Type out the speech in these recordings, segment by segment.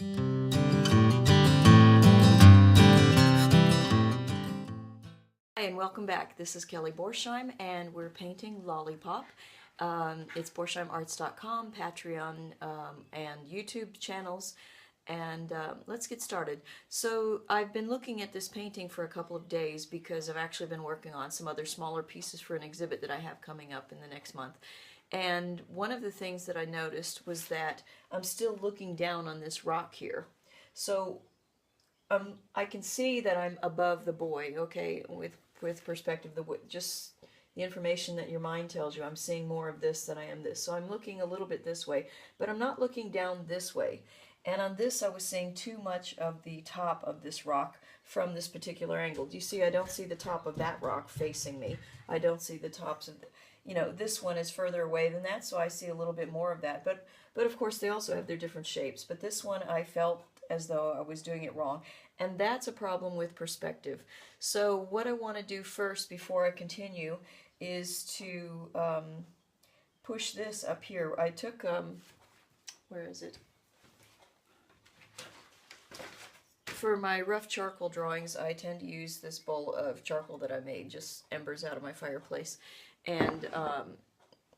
Hi, and welcome back. This is Kelly Borsheim, and we're painting Lollipop. It's Borsheimarts.com, Patreon, and YouTube channels. And let's get started. So I've been looking at this painting for a couple of days because I've actually been working on some other smaller pieces for an exhibit that I have coming up in the next month. And one of the things that I noticed was that I'm still looking down on this rock here. So I can see that I'm above the boy, okay, with perspective, just the information that your mind tells you. I'm seeing more of this than I am this. So I'm looking a little bit this way, but I'm not looking down this way. And on this, I was seeing too much of the top of this rock from this particular angle. Do you see? I don't see the top of that rock facing me. I don't see the tops of, this one is further away than that, so I see a little bit more of that. But of course, they also have their different shapes. But this one, I felt as though I was doing it wrong. And that's a problem with perspective. So what I want to do first before I continue is to push this up here. I took, where is it? For my rough charcoal drawings, I tend to use this bowl of charcoal that I made, just embers out of my fireplace. And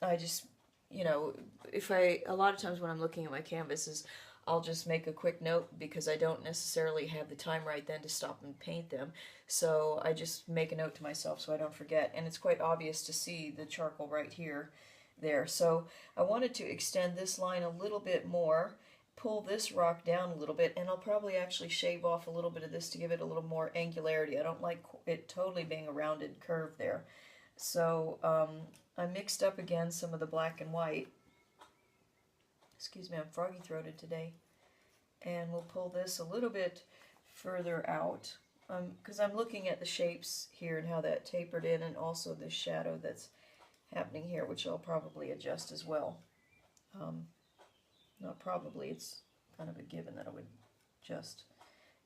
I just, a lot of times when I'm looking at my canvases, I'll just make a quick note because I don't necessarily have the time right then to stop and paint them. So I just make a note to myself so I don't forget. And it's quite obvious to see the charcoal right here, there. So I wanted to extend this line a little bit more, pull this rock down a little bit, and I'll probably actually shave off a little bit of this to give it a little more angularity. I don't like it totally being a rounded curve there. So I mixed up again some of the black and white. Excuse me, I'm froggy-throated today. And we'll pull this a little bit further out because I'm looking at the shapes here and how that tapered in, and also the shadow that's happening here, which I'll probably adjust as well. Not probably, it's kind of a given that I would adjust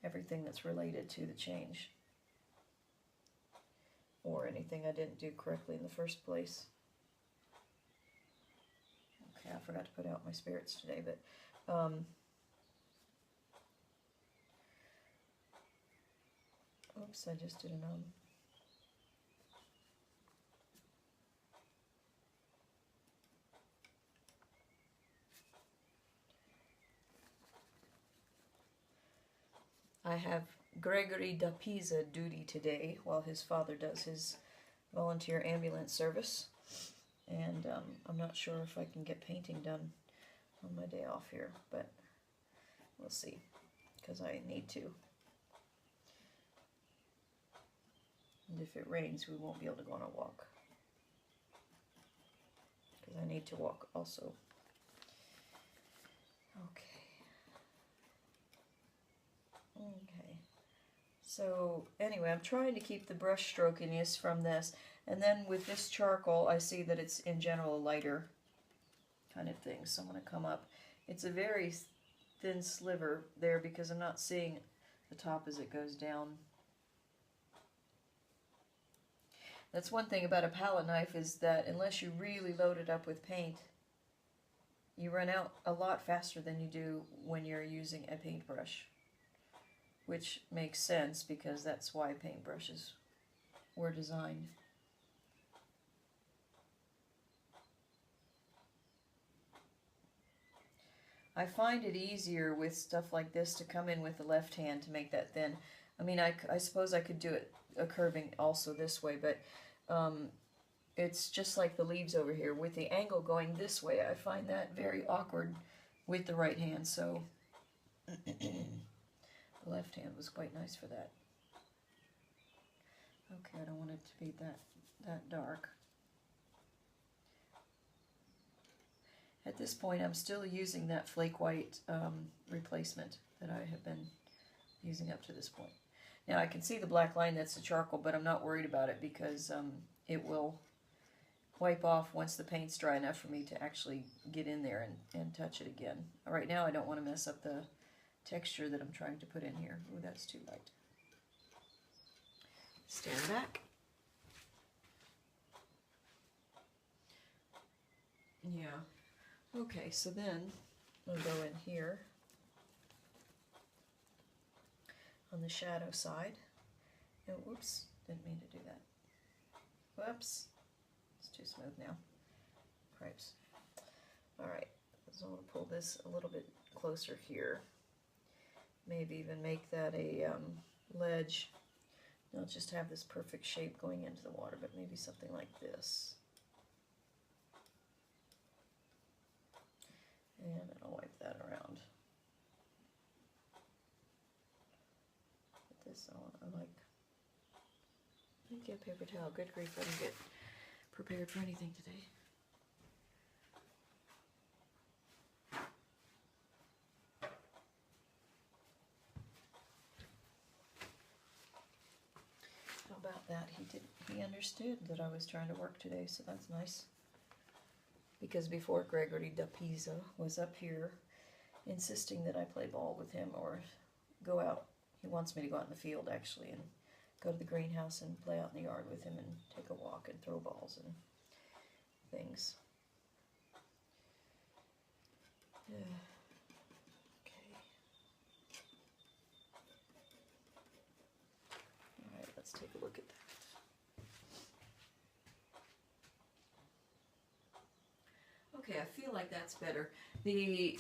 everything that's related to the change or anything I didn't do correctly in the first place. Okay, I forgot to put out my spirits today, but oops, I just did an I have Gregory da Pisa duty today while his father does his volunteer ambulance service. And I'm not sure if I can get painting done on my day off here, but we'll see, because I need to. And if it rains, we won't be able to go on a walk, because I need to walk also. Okay. So anyway, I'm trying to keep the brush strokiness from this. And then with this charcoal, I see that it's in general a lighter kind of thing. So I'm going to come up. It's a very thin sliver there because I'm not seeing the top as it goes down. That's one thing about a palette knife, is that unless you really load it up with paint, you run out a lot faster than you do when you're using a paintbrush. Which makes sense because that's why paintbrushes were designed. I find it easier with stuff like this to come in with the left hand to make that thin. I mean, I suppose I could do it a curving also this way, but it's just like the leaves over here. With the angle going this way, I find that very awkward with the right hand, so the left hand was quite nice for that. Okay, I don't want it to be that dark. At this point, I'm still using that flake white replacement that I have been using up to this point. Now I can see the black line, that's the charcoal, but I'm not worried about it because it will wipe off once the paint's dry enough for me to actually get in there and touch it again. Right now I don't want to mess up the texture that I'm trying to put in here. Ooh, that's too light. Stand back. Yeah. Okay, so then I'll go in here. on the shadow side. And whoops, didn't mean to do that. Whoops, it's too smooth now. Right. All right, so I'm going to pull this a little bit closer here. Maybe even make that a ledge. Not just have this perfect shape going into the water, but maybe something like this. And I'll wipe that around. Put this on. I like. Let me get a paper towel. Good grief, I didn't get prepared for anything today. How about that? He understood that I was trying to work today, so that's nice. Because before, Gregory da Pisa was up here insisting that I play ball with him or go out. He wants me to go out in the field, actually, and go to the greenhouse and play out in the yard with him and take a walk and throw balls and things. Yeah. Okay. All right, let's take a look at that. Okay, I feel like that's better. The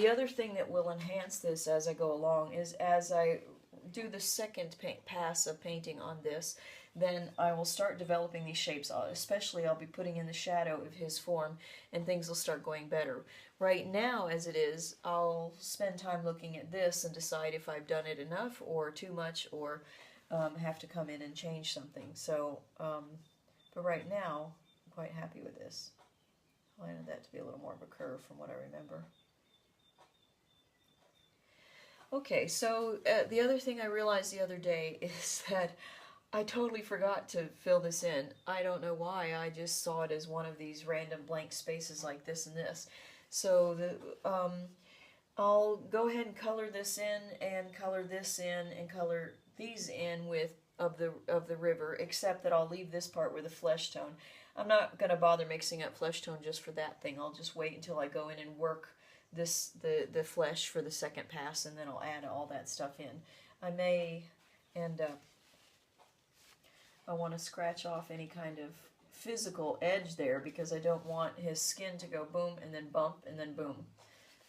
other thing that will enhance this as I go along is as I do the second pass of painting on this, then I will start developing these shapes. Especially I'll be putting in the shadow of his form, and things will start going better. Right now, as it is, I'll spend time looking at this and decide if I've done it enough or too much, or have to come in and change something. So, but right now, I'm quite happy with this. I wanted that to be a little more of a curve from what I remember. Okay, so the other thing I realized the other day is that I totally forgot to fill this in. I don't know why, I just saw it as one of these random blank spaces like this and this. So I'll go ahead and color this in and color this in and color these in with of the river, except that I'll leave this part with a flesh tone. I'm not going to bother mixing up flesh tone just for that thing. I'll just wait until I go in and work the flesh for the second pass, and then I'll add all that stuff in. I may end up, I want to scratch off any kind of physical edge there because I don't want his skin to go boom and then bump and then boom.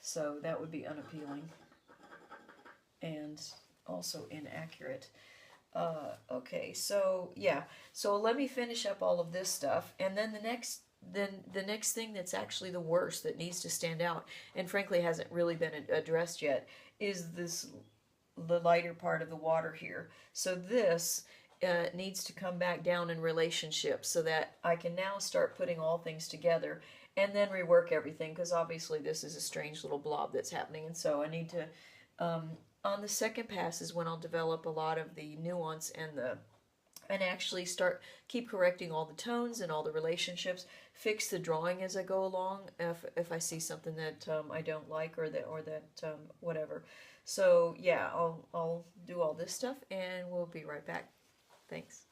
So that would be unappealing and also inaccurate. Okay, so yeah, so let me finish up all of this stuff, and then the next thing that's actually the worst that needs to stand out, and frankly hasn't really been addressed yet, is the lighter part of the water here. So this needs to come back down in relationship so that I can now start putting all things together and then rework everything, because obviously this is a strange little blob that's happening, and so I need to on the second pass is when I'll develop a lot of the nuance and actually keep correcting all the tones and all the relationships, fix the drawing as I go along if I see something that I don't like or that whatever. So yeah, I'll do all this stuff and we'll be right back. Thanks.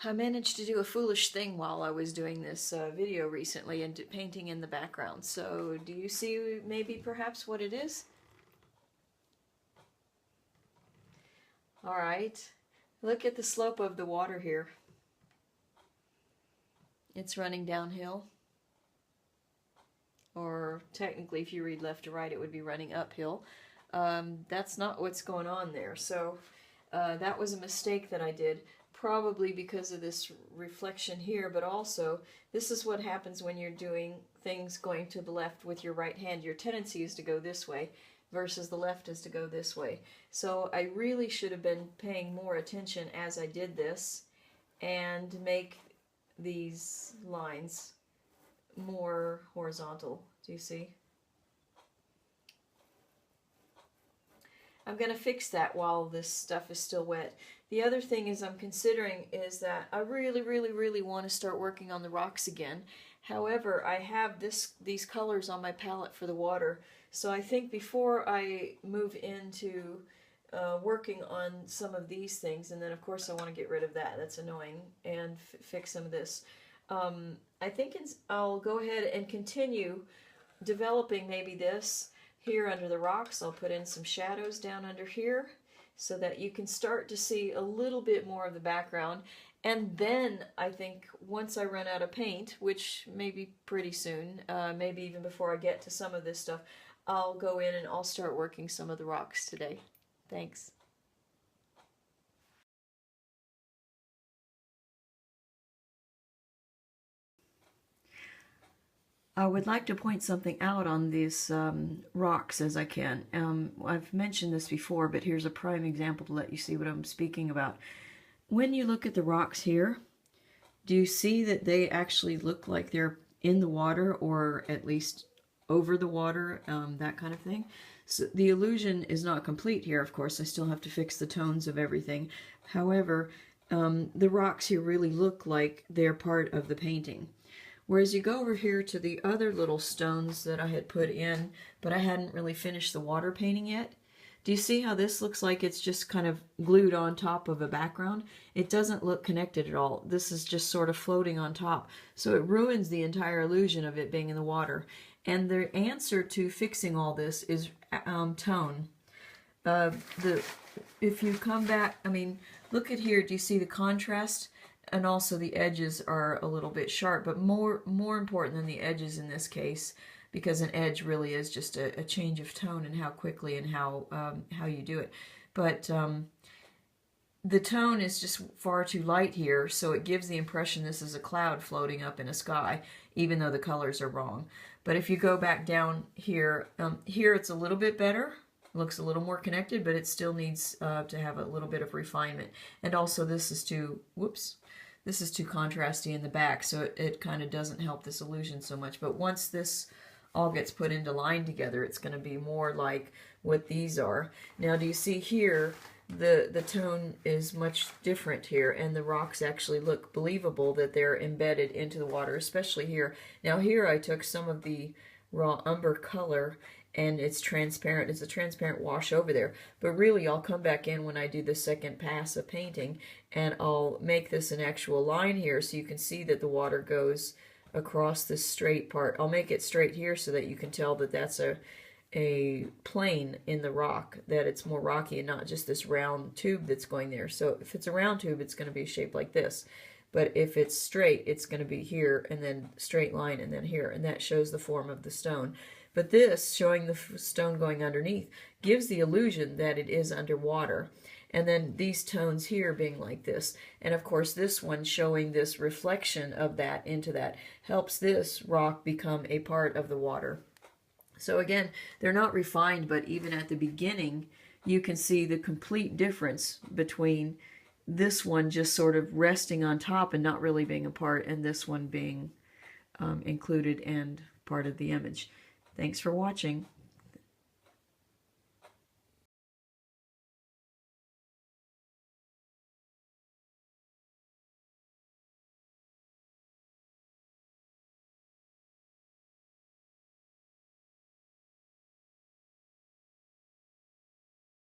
I managed to do a foolish thing while I was doing this video recently and painting in the background. So do you see maybe perhaps what it is? All right, look at the slope of the water here. It's running downhill. Or technically, if you read left to right, it would be running uphill. That's not what's going on there. So that was a mistake that I did. Probably because of this reflection here, but also this is what happens when you're doing things going to the left with your right hand. Your tendency is to go this way versus the left is to go this way. So I really should have been paying more attention as I did this and make these lines more horizontal. Do you see? I'm going to fix that while this stuff is still wet. The other thing is I'm considering is that I really want to start working on the rocks again. However, I have these colors on my palette for the water, so I think before I move into working on some of these things, and then of course I want to get rid of that, that's annoying, and fix some of this. I think I'll go ahead and continue developing maybe this. here under the rocks, I'll put in some shadows down under here so that you can start to see a little bit more of the background. And then I think once I run out of paint, which may be pretty soon, maybe even before I get to some of this stuff, I'll go in and I'll start working some of the rocks today. Thanks. I would like to point something out on these rocks as I can. I've mentioned this before, but here's a prime example to let you see what I'm speaking about. When you look at the rocks here, do you see that they actually look like they're in the water, or at least over the water, that kind of thing? So the illusion is not complete here, of course. I still have to fix the tones of everything. However, the rocks here really look like they're part of the painting. Whereas you go over here to the other little stones that I had put in, but I hadn't really finished the water painting yet. Do you see how this looks like it's just kind of glued on top of a background? It doesn't look connected at all. This is just sort of floating on top. So it ruins the entire illusion of it being in the water. And the answer to fixing all this is tone. If you come back, I mean, look at here, do you see the contrast? And also the edges are a little bit sharp, but more important than the edges in this case, because an edge really is just a change of tone and how quickly and how you do it. But the tone is just far too light here, so it gives the impression this is a cloud floating up in a sky, even though the colors are wrong. But if you go back down here, here it's a little bit better. Looks a little more connected, but it still needs to have a little bit of refinement. And also this is too, this is too contrasty in the back, so it kind of doesn't help this illusion so much. But once this all gets put into line together, it's going to be more like what these are. Now, do you see here, the tone is much different here, and the rocks actually look believable that they're embedded into the water, especially here. Now here I took some of the raw umber color, and it's transparent. It's a transparent wash over there. But really, I'll come back in when I do the second pass of painting, and I'll make this an actual line here so you can see that the water goes across this straight part. I'll make it straight here so that you can tell that that's a plane in the rock, that it's more rocky and not just this round tube that's going there. So if it's a round tube, it's going to be shaped like this. But if it's straight, it's going to be here, and then straight line, and then here. And that shows the form of the stone. But this, showing the stone going underneath, gives the illusion that it is underwater. And then these tones here being like this. And of course this one showing this reflection of that into that helps this rock become a part of the water. So again, they're not refined, but even at the beginning, you can see the complete difference between this one just sort of resting on top and not really being a part, and this one being included and part of the image. Thanks for watching.